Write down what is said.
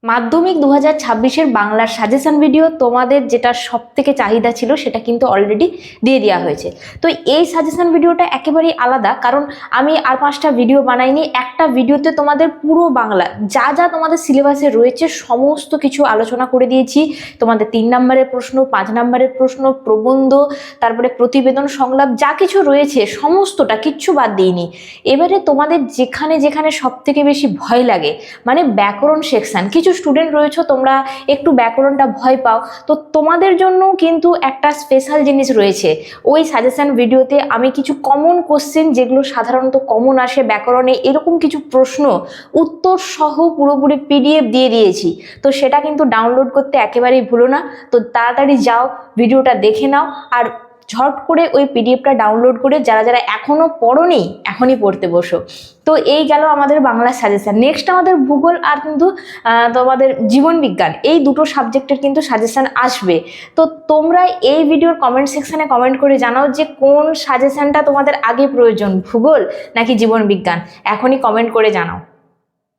মাধ্যমিক 2026-এর বাংলার suggestion video তোমাদের যেটা সব থেকে চাহিদা ছিল সেটা কিন্তু অলরেডি দিয়ে দেওয়া হয়েছে। তো এই সাজেশন ভিডিওটা একেবারেই আলাদা, কারণ আমি আর 5টা ভিডিও বানাইনি। একটা ভিডিওতে তোমাদের পুরো বাংলা যা যা তোমাদের সিলেবাসে রয়েছে সমস্ত কিছু আলোচনা করে দিয়েছি। তোমাদের 3 নম্বরের প্রশ্ন, 5 নম্বরের প্রশ্ন, প্রবন্ধ, তারপরে প্রতিবেদন, সংলাপ যা কিছু রয়েছে সমস্তটা কিচ্ছু বাদ দিইনি। এবারে তোমাদের যেখানে যেখানে সব থেকে বেশি ভয় লাগে, মানে ব্যাকরণ সেকশন, কিছু স্টুডেন্ট রয়েছে তোমরা একটু ব্যাকরণটা ভয় পাও, তো তোমাদের জন্য কিন্তু একটা স্পেশাল জিনিস রয়েছে। ওই সাজেশন ভিডিওতে আমি কিছু কমন কোশ্চেন, যেগুলো সাধারণত কমন আসে ব্যাকরণে, এরকম কিছু প্রশ্ন উত্তর সহ পুরোপুরি পিডিএফ দিয়ে দিয়েছি। তো সেটা কিন্তু ডাউনলোড করতে একেবারেই ভুলো না। তো তাড়াতাড়ি যাও, ভিডিওটা দেখে নাও, আর ঝট করে ওই পিডিএফটা ডাউনলোড করে যারা যারা এখনো পড়োনি এখনই পড়তে বসো। তো এই গেল আমাদের বাংলা সাজেশন। নেক্সট আমাদের ভূগোল আর কিন্তু তোমাদের জীবন বিজ্ঞান, এই দুটো সাবজেক্টের কিন্তু সাজেশন আসবে। তো তোমরা এই ভিডিওর কমেন্ট সেকশনে কমেন্ট করে জানাও যে কোন সাজেশনটা তোমাদের আগে প্রয়োজন, ভূগোল নাকি জীবন বিজ্ঞান। এখনই কমেন্ট করে জানাও।